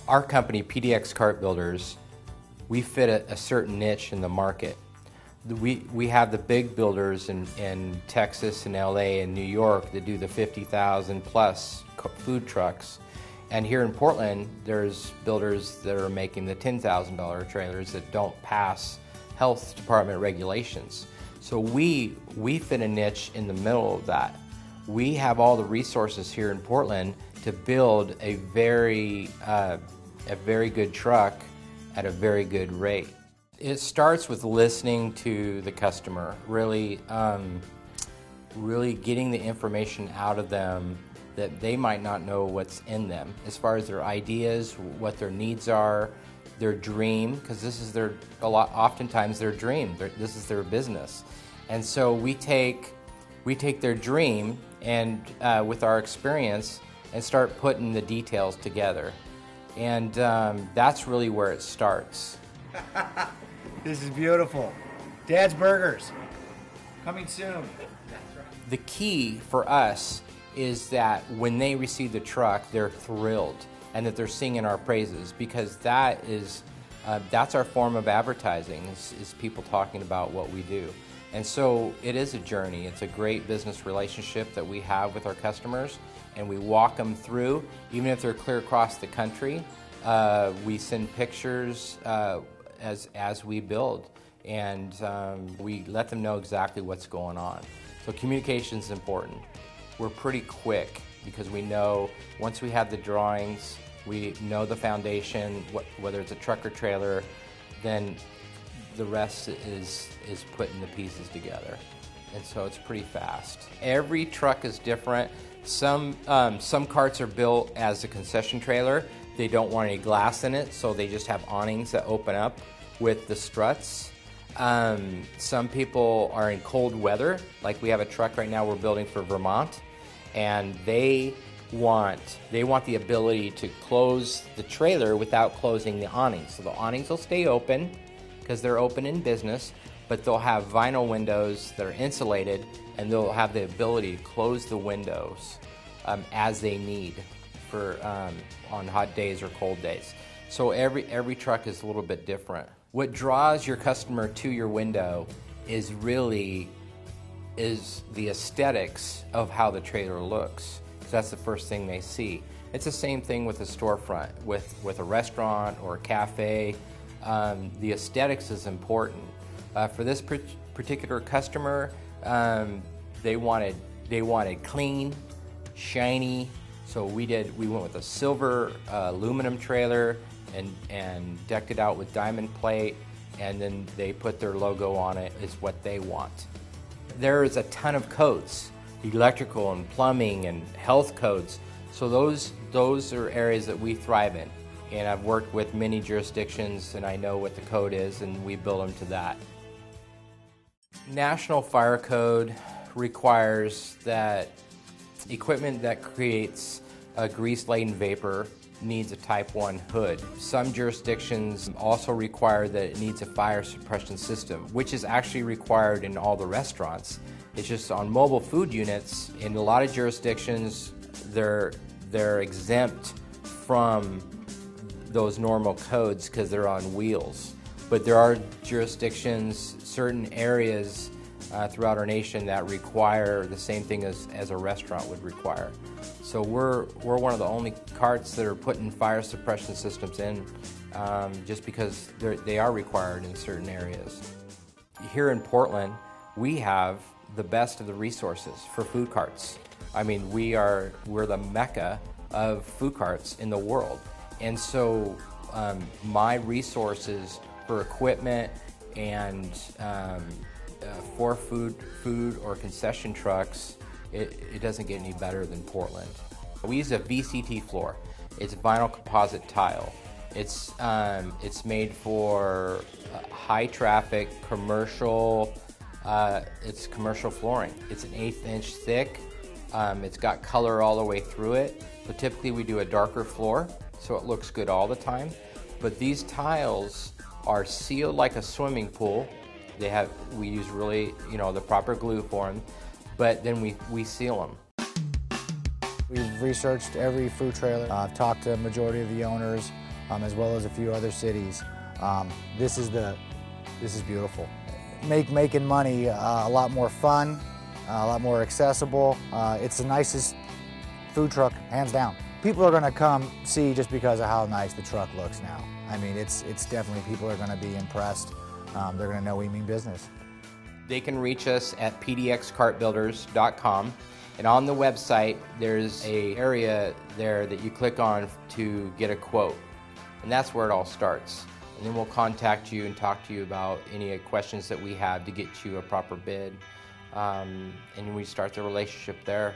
Our company, PDX Cart Builders, we fit a certain niche in the market. We have the big builders in Texas and LA and New York that do the 50,000 plus food trucks. And here in Portland, there's builders that are making the $10,000 trailers that don't pass health department regulations. So we fit a niche in the middle of that. We have all the resources here in Portland to build a very good truck at a very good rate. It starts with listening to the customer, really getting the information out of them that they might not know what's in them, as far as their ideas, what their needs are, their dream, because this is oftentimes their dream. This is their business, and so we take their dream and with our experience and start putting the details together, and that's really where it starts. This is beautiful. Dad's Burgers, coming soon. The key for us is that when they receive the truck, they're thrilled and that they're singing our praises, because that's our form of advertising, is people talking about what we do. And so it is a journey. It's a great business relationship that we have with our customers, and we walk them through, even if they're clear across the country. We send pictures as we build, and we let them know exactly what's going on. So communication is important. We're pretty quick because we know once we have the drawings, we know the foundation, whether it's a truck or trailer, then the rest is putting the pieces together. And so it's pretty fast. Every truck is different. Some carts are built as a concession trailer. They don't want any glass in it, so they just have awnings that open up with the struts. Some people are in cold weather, like we have a truck right now we're building for Vermont, and they want the ability to close the trailer without closing the awnings. So the awnings will stay open because they're open in business, but they'll have vinyl windows that are insulated, and they'll have the ability to close the windows as they need for on hot days or cold days. So every truck is a little bit different. What draws your customer to your window is the aesthetics of how the trailer looks. So that's the first thing they see. It's the same thing with a storefront, with a restaurant or a cafe. The aesthetics is important. For this particular customer, they wanted clean, shiny. So we went with a silver aluminum trailer and decked it out with diamond plate, and then they put their logo on it, is what they want. There is a ton of codes, electrical and plumbing and health codes. So those are areas that we thrive in. And I've worked with many jurisdictions, and I know what the code is, and we build them to that. National Fire Code requires that equipment that creates a grease-laden vapor needs a Type 1 hood. Some jurisdictions also require that it needs a fire suppression system, which is actually required in all the restaurants. It's just on mobile food units, in a lot of jurisdictions, they're exempt from those normal codes because they're on wheels. But there are jurisdictions, certain areas throughout our nation that require the same thing as a restaurant would require. So we're one of the only carts that are putting fire suppression systems in just because they are required in certain areas. Here in Portland, we have the best of the resources for food carts. I mean, we're the mecca of food carts in the world. And so my resources for equipment and for food or concession trucks, it doesn't get any better than Portland. We use a VCT floor. It's vinyl composite tile. It's made for high traffic commercial. It's commercial flooring. It's an 1/8 inch thick. It's got color all the way through it. So typically we do a darker floor, so it looks good all the time. But these tiles are sealed like a swimming pool. We use really, the proper glue for them, but then we seal them. We've researched every food trailer. I've talked to a majority of the owners. as well as a few other cities. This is beautiful. Making money a lot more fun, a lot more accessible. It's the nicest food truck, hands down. People are going to come see just because of how nice the truck looks now. I mean, it's definitely, people are going to be impressed. They're going to know we mean business. They can reach us at pdxcartbuilders.com, and on the website there's an area there that you click on to get a quote, and that's where it all starts. And then we'll contact you and talk to you about any questions that we have to get you a proper bid, and we start the relationship there.